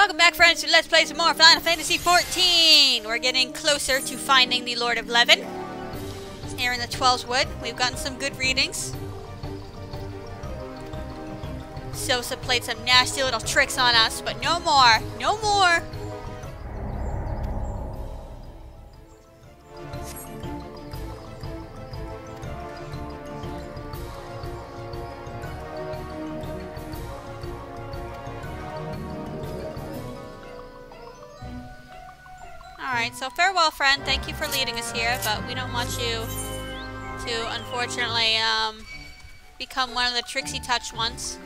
Welcome back, friends, to Let's Play some more Final Fantasy XIV! We're getting closer to finding the Lord of Levin. Here in the 12's Wood. We've gotten some good readings. Sosa played some nasty little tricks on us, but no more! No more! Alright, so farewell, friend. Thank you for leading us here, but we don't want you to, unfortunately, become one of the Trixie Touch ones.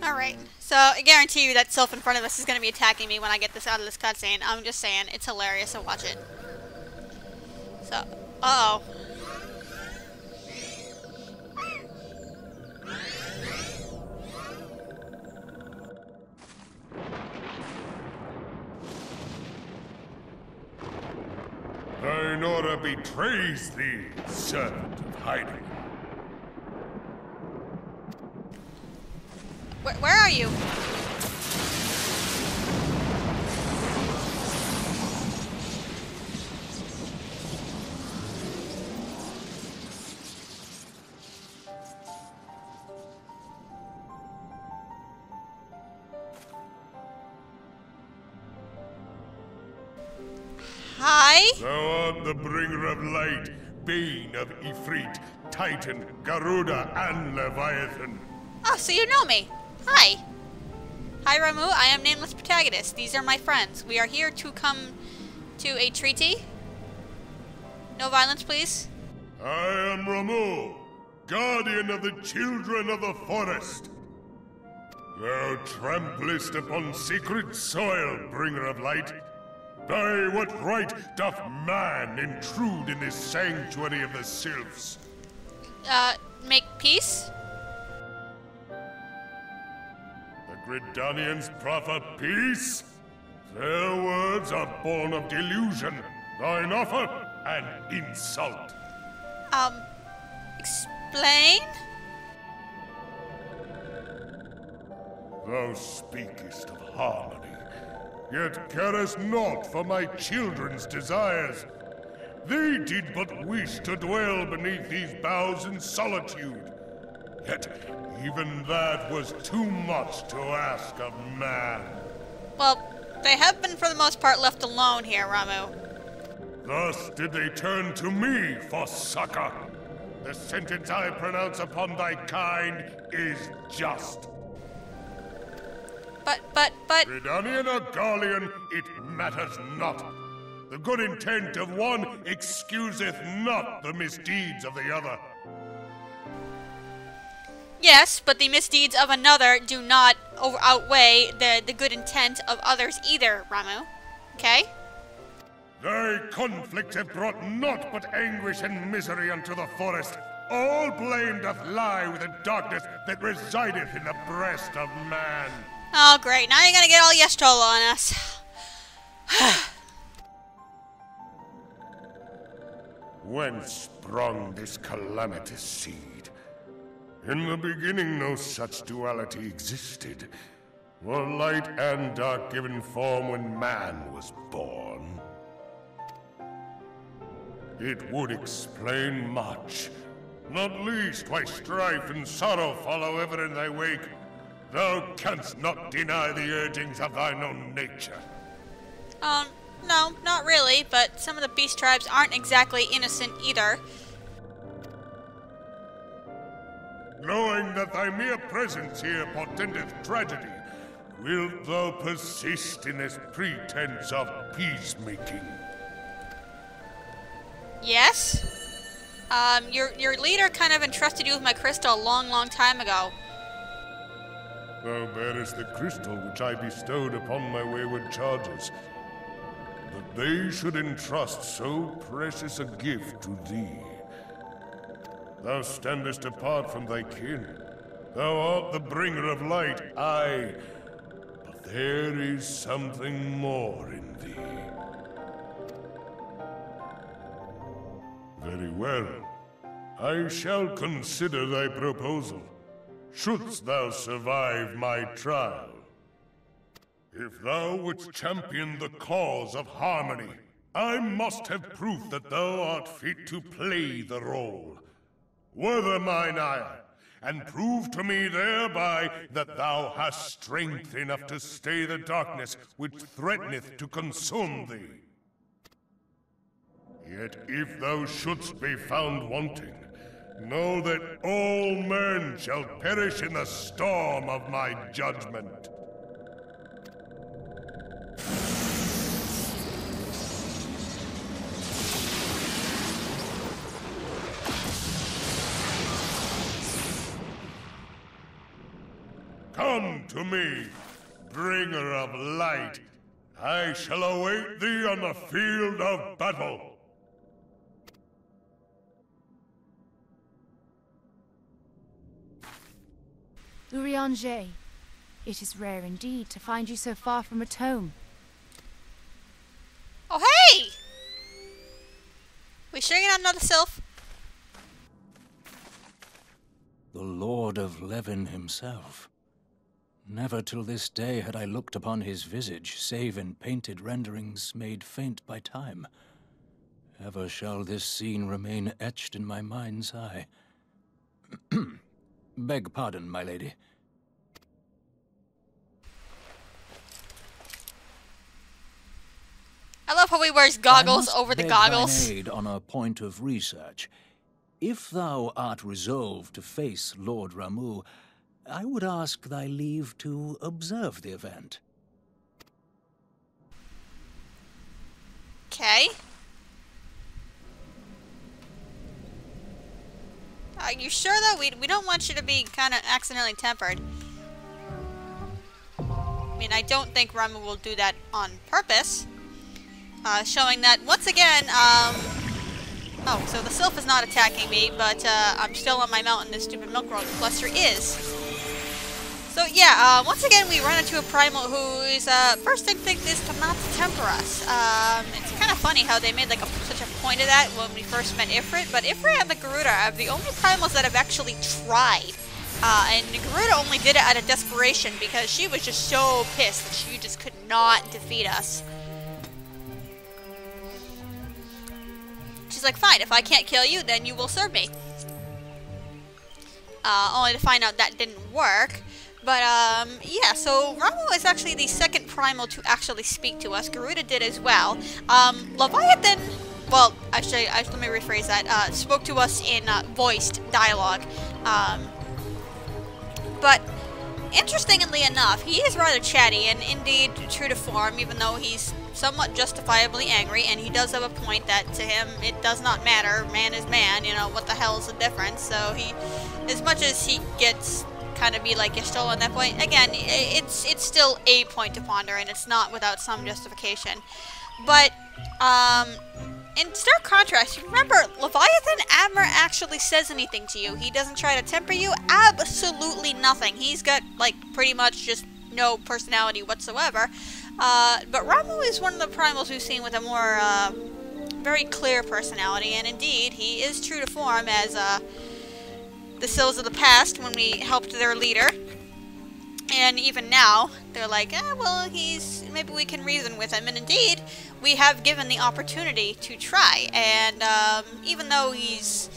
Alright, so I guarantee you that Sylph in front of us is going to be attacking me when I get this out of this cutscene. I'm just saying, it's hilarious to watch it. So, uh-oh. Thine order betrays thee, servant of hiding. Where are you? Hi? Thou art the bringer of light, bane of Ifrit, Titan, Garuda, and Leviathan. Oh, so you know me. Hi. Hi, Ramuh. I am nameless protagonist. These are my friends. We are here to come to a treaty. No violence, please. I am Ramuh, guardian of the children of the forest. Thou tramplest upon sacred soil, bringer of light. By what right doth man intrude in this sanctuary of the sylphs? Make peace? The Gridanians proffer peace? Their words are born of delusion, thine offer an insult. Explain? Thou speakest of harmony, yet carest naught for my children's desires. They did but wish to dwell beneath these boughs in solitude. Yet even that was too much to ask of man. Well, they have been for the most part left alone here, Ramuh. Thus did they turn to me for succor. The sentence I pronounce upon thy kind is just. But... Gridanian or Garlean, it matters not. The good intent of one excuseth not the misdeeds of the other. Yes, but the misdeeds of another do not outweigh the good intent of others either, Ramuh. Okay? Thy conflicts have brought naught but anguish and misery unto the forest. All blame doth lie with the darkness that resideth in the breast of man. Oh, great. Now you're gonna get all Yestola on us. Whence sprung this calamitous seed? In the beginning no such duality existed. Were light and dark given form when man was born? It would explain much. Not least why strife and sorrow follow ever in thy wake. Thou canst not deny the urgings of thine own nature. No, not really, but some of the beast tribes aren't exactly innocent either. Knowing that thy mere presence here portendeth tragedy, wilt thou persist in this pretense of peacemaking? Yes? Your leader kind of entrusted you with my crystal a long time ago. Thou bearest the crystal which I bestowed upon my wayward charges. That they should entrust so precious a gift to thee. Thou standest apart from thy kin. Thou art the bringer of light, aye. But there is something more in thee. Very well. I shall consider thy proposal, shouldst thou survive my trial. If thou wouldst champion the cause of harmony, I must have proof that thou art fit to play the role. Wither mine ire, and prove to me thereby that thou hast strength enough to stay the darkness which threateneth to consume thee. Yet if thou shouldst be found wanting, know that all men shall perish in the storm of my judgment. Come to me, bringer of light. I shall await thee on the field of battle. Urianger, it is rare indeed to find you so far from a tome. Oh, hey! We sure got another sylph? The Lord of Levin himself. Never till this day had I looked upon his visage, save in painted renderings made faint by time. Ever shall this scene remain etched in my mind's eye. Beg pardon, my lady. I love how he wears goggles I must over the beg goggles. thine aid on a point of research. If thou art resolved to face Lord Ramuh, I would ask thy leave to observe the event. Okay. Are you sure though? We don't want you to be kind of accidentally tempered. I mean, I don't think Ramuh will do that on purpose. Showing that, once again, oh, so the sylph is not attacking me, but I'm still on my mountain, this stupid milk cluster is. So yeah, once again we run into a Primal whose first instinct is to not temper us. It's kind of funny how they made like such a point of that when we first met Ifrit, but Ifrit and the Garuda are the only Primals that have actually tried. And Garuda only did it out of desperation because she was just so pissed that she just could not defeat us. She's like, fine, if I can't kill you, then you will serve me. Only to find out that didn't work. But, yeah, so Ramuh is actually the second Primal to actually speak to us. Garuda did as well. Leviathan, well, actually, let me rephrase that, spoke to us in voiced dialogue. But, interestingly enough, he is rather chatty and indeed true to form, even though he's somewhat justifiably angry, and he does have a point that to him it does not matter, man is man, you know, what the hell is the difference. So he, as much as he gets kind of be like Yashtol on that point, again, it's still a point to ponder, and it's not without some justification. But in stark contrast, you remember Leviathan never actually says anything to you. He doesn't try to temper you, absolutely nothing. He's got like pretty much just no personality whatsoever. But Ramuh is one of the Primals we've seen with a more very clear personality, and indeed he is true to form as the Scions of the past when we helped their leader. And even now, they're like, well, maybe we can reason with him. And indeed, we have given the opportunity to try. And even though he's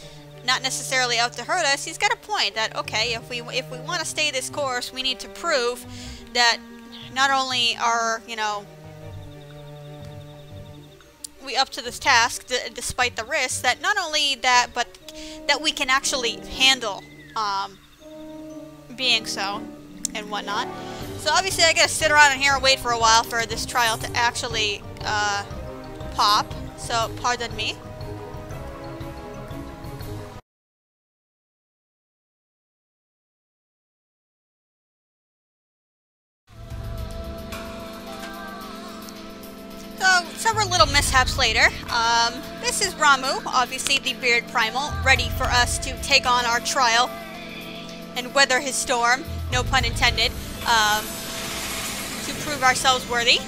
not necessarily out to hurt us, he's got a point that, okay, if we want to stay this course, we need to prove that not only are, you know, we up to this task, despite the risks, that not only that, but that we can actually handle being so and whatnot. So obviously I gotta sit around in here and wait for a while for this trial to actually pop. So pardon me. So, several little mishaps later, this is Ramuh, obviously the Beard Primal, ready for us to take on our trial and weather his storm, no pun intended, to prove ourselves worthy.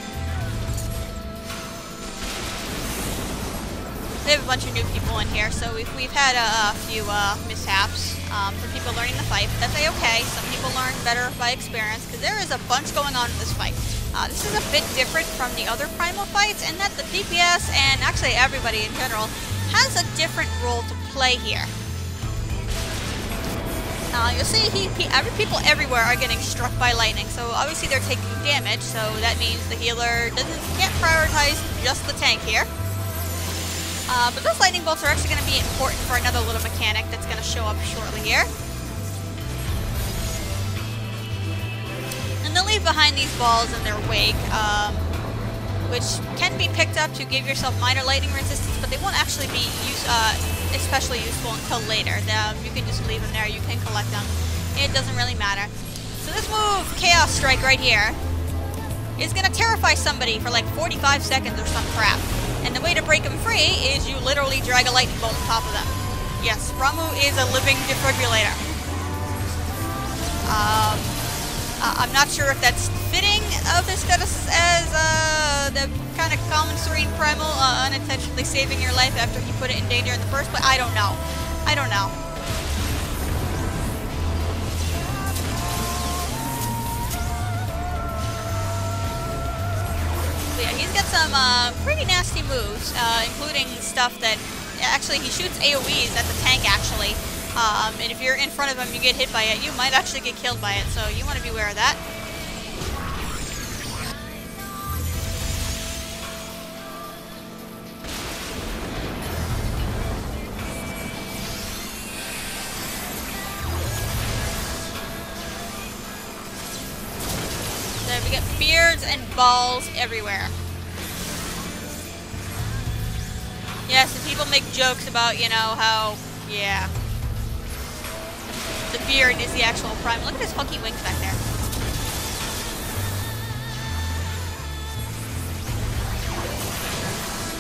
we have a bunch of new people in here, so we've had a few mishaps for people learning the fight, but that's okay. Some people learn better by experience, because there is a bunch going on in this fight. This is a bit different from the other Primal fights, in that the DPS, and actually everybody in general, has a different role to play here. You'll see people everywhere are getting struck by lightning, so obviously they're taking damage, so that means the healer can't prioritize just the tank here. But those lightning bolts are actually going to be important for another little mechanic that's going to show up shortly here. And they'll leave behind these balls in their wake, which can be picked up to give yourself minor lightning resistance, but they won't actually be especially useful until later. You can just leave them there, you can collect them. It doesn't really matter. So this move, Chaos Strike right here, is going to terrify somebody for like 45 seconds or some crap. And the way to break them free is you literally drag a lightning bolt on top of them. Yes, Ramuh is a living defibrillator. I'm not sure if that's fitting of his status as the kind of common serene primal, unintentionally saving your life after he put it in danger in the first place. I don't know. I don't know. So yeah, he's got some pretty nasty moves, including stuff that actually he shoots AoEs at the tank actually. And if you're in front of him, you get hit by it, you might actually get killed by it, so you want to be aware of that. So we get beards and balls everywhere. Yes, and people make jokes about, you know, how, yeah, the beard is the actual Primal. Look at his funky wings back there.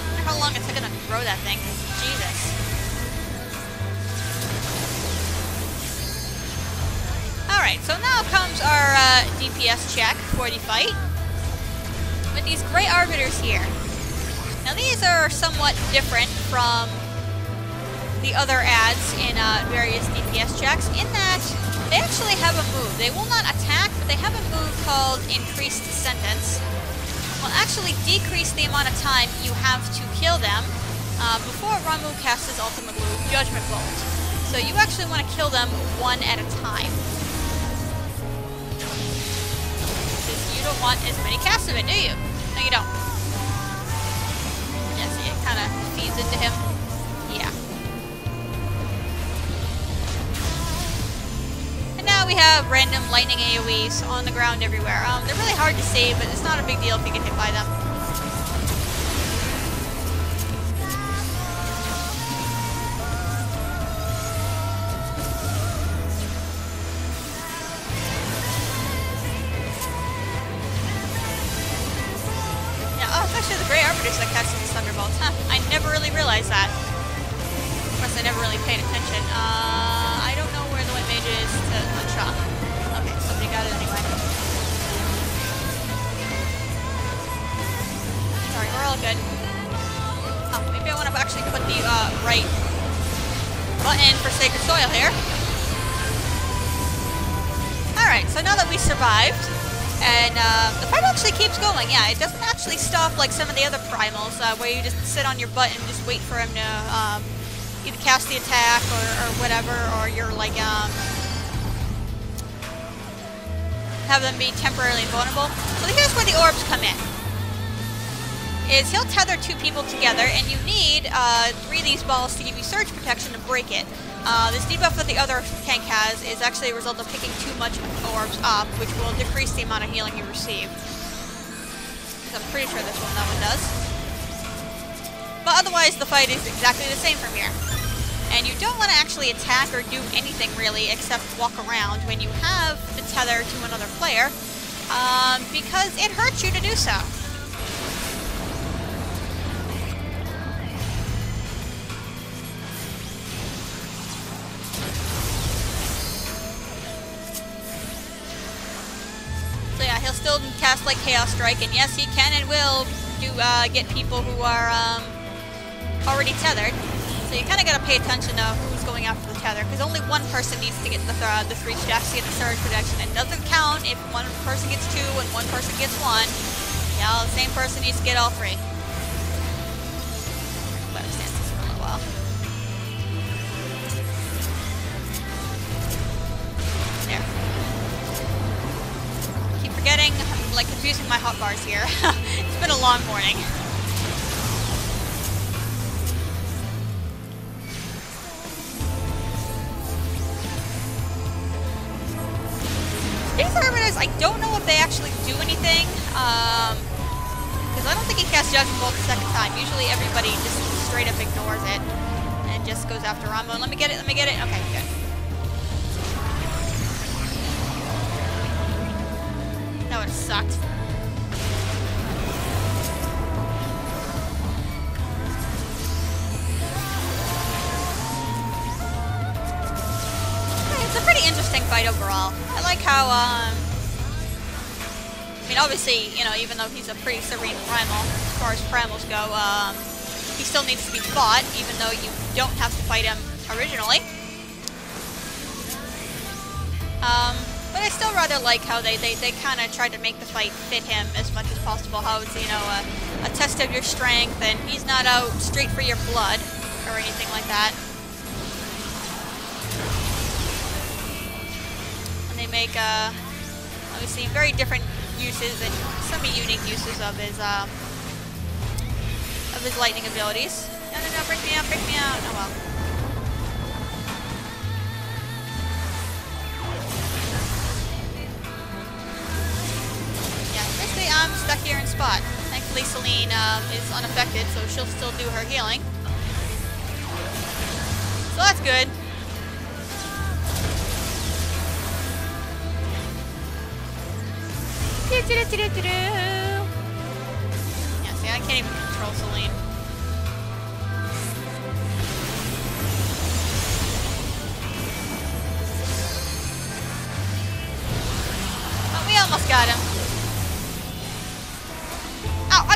I wonder how long it took him to throw that thing. Jesus. Alright, so now comes our DPS check for the fight. With these Grey Arbiters here. Now these are somewhat different from the other ads in various DPS checks, in that they actually have a move. They will not attack, but they have a move called Increased Sentence. Will actually decrease the amount of time you have to kill them before Ramuh casts his ultimate move, Judgment Bolt. So you actually want to kill them one at a time. Because you don't want as many casts of it, do you? No, you don't. Yeah, see, it kind of feeds into him. Yeah. We have random lightning AoEs on the ground everywhere. They're really hard to save, but it's not a big deal if you get hit by them. Yeah, oh, it's actually the Grey Arbiters that cast these Thunderbolts. Huh, I never really realized that. Of course, I never really paid attention. I don't know where the White Mage is to unshot. Okay, somebody got it anyway. Sorry, we're all good. Oh, maybe I want to actually put the right button for Sacred Soil here. Alright, so now that we survived, and the fight actually keeps going. Yeah, it doesn't actually stop like some of the other Primals, where you just sit on your butt and just wait for him to either cast the attack or whatever, or you're like, have them be temporarily invulnerable. So here's where the orbs come in. Is he'll tether two people together, and you need 3 of these balls to give you surge protection to break it. This debuff that the other tank has is actually a result of picking too much orbs up, which will decrease the amount of healing you receive. I'm pretty sure this one, that one does. But otherwise, the fight is exactly the same from here. And you don't want to actually attack or do anything really except walk around when you have the tether to another player, because it hurts you to do so. So yeah, he'll still cast like Chaos Strike, and yes, he can and will do get people who are already tethered. So you kind of got to pay attention to who's going after the tether, because only one person needs to get the 3 stacks to get the surge protection. It doesn't count if one person gets 2 and one person gets 1. Yeah, the same person needs to get all 3. Let us stand this for a little while. There. Keep forgetting, I'm like confusing my hotbars here. It's been a long morning. These servitors, I don't know if they actually do anything, because I don't think he casts Judgment Bolt the second time. Usually everybody just straight up ignores it and just goes after Ramuh. Let me get it, let me get it. Okay, good. That would have sucked. It's a pretty interesting fight overall. I like how, I mean, obviously, you know, even though he's a pretty serene Primal, as far as Primals go, he still needs to be fought, even though you don't have to fight him originally. But I still rather like how they kind of tried to make the fight fit him as much as possible. How it's, you know, a test of your strength, and he's not out straight for your blood or anything like that. And they make, obviously, very different uses and semi-unique uses of his lightning abilities. No, no, no, break me out, break me out. Oh well. I'm stuck here in spot. Thankfully, Celine is unaffected, so she'll still do her healing. So that's good. Yeah, see, I can't even control Celine. Oh, we almost got him.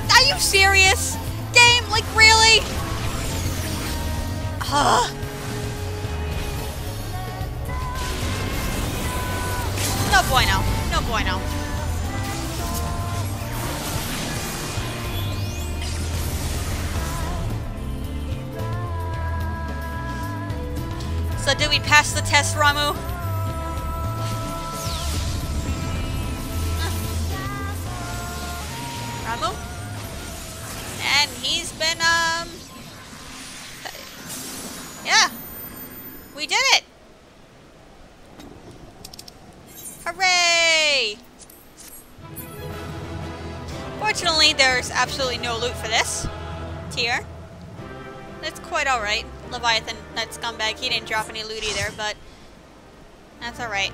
Are you serious? Game? Like, really? No bueno. No bueno. So did we pass the test, Ramuh? Ramuh? And he's been, yeah, we did it! Hooray! Fortunately, there's absolutely no loot for this tier. It's quite alright. Leviathan, that scumbag, he didn't drop any loot either, but that's alright.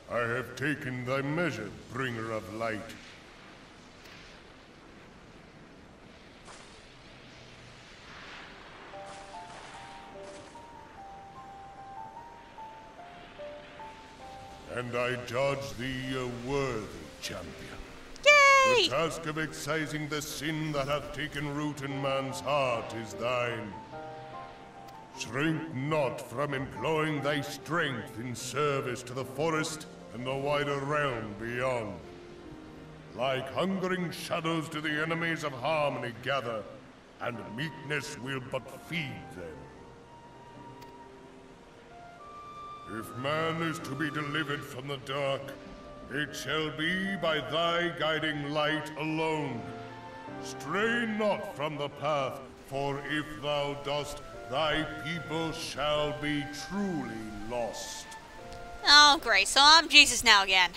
I have taken thy measure, bringer of light. And I judge thee a worthy champion. Yay! The task of excising the sin that hath taken root in man's heart is thine. Shrink not from employing thy strength in service to the forest and the wider realm beyond. Like hungering shadows do the enemies of harmony gather, and meekness will but feed them. If man is to be delivered from the dark, it shall be by thy guiding light alone. Stray not from the path, for if thou dost, thy people shall be truly lost. Oh, great. So I'm Jesus now again.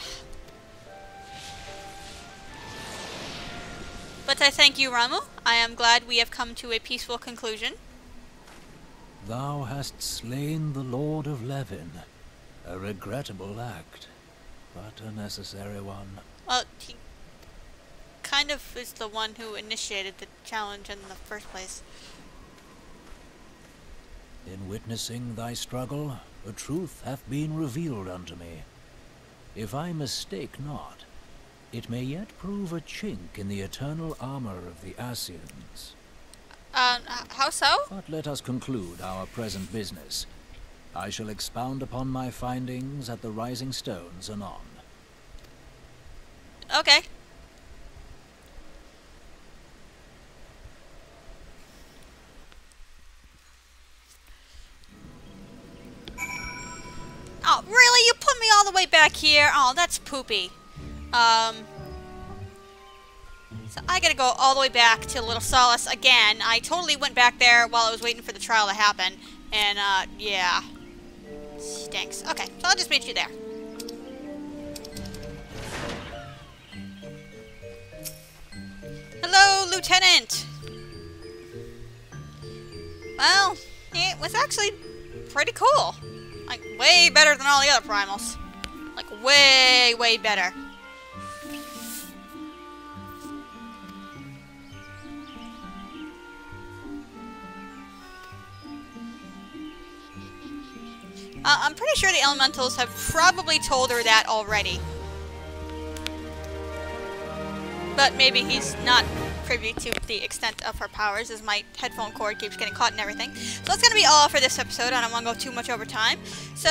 But I thank you, Ramuh. I am glad we have come to a peaceful conclusion. Thou hast slain the Lord of Levin. A regrettable act, but a necessary one. Well, he kind of is the one who initiated the challenge in the first place. In witnessing thy struggle, a truth hath been revealed unto me. If I mistake not, it may yet prove a chink in the eternal armor of the Scions. How so? But let us conclude our present business. I shall expound upon my findings at the Rising Stones anon. Okay. Oh, really? You put me all the way back here? Oh, that's poopy. So I gotta go all the way back to Little Solace again. I totally went back there while I was waiting for the trial to happen. And, yeah. Stinks. Okay, so I'll just meet you there. Hello, Lieutenant! Well, it was actually pretty cool. Like, way better than all the other primals. Like, way, way better. I'm pretty sure the elementals have probably told her that already. But maybe he's not privy to the extent of her powers, as my headphone cord keeps getting caught and everything. So that's going to be all for this episode. I don't want to go too much over time. So,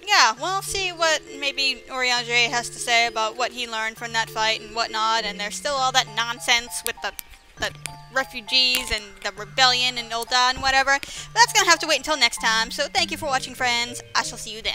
yeah, we'll see what maybe Urianger has to say about what he learned from that fight and whatnot. And there's still all that nonsense with the refugees and the rebellion and Ul'dah and whatever. But that's going to have to wait until next time. So thank you for watching, friends. I shall see you then.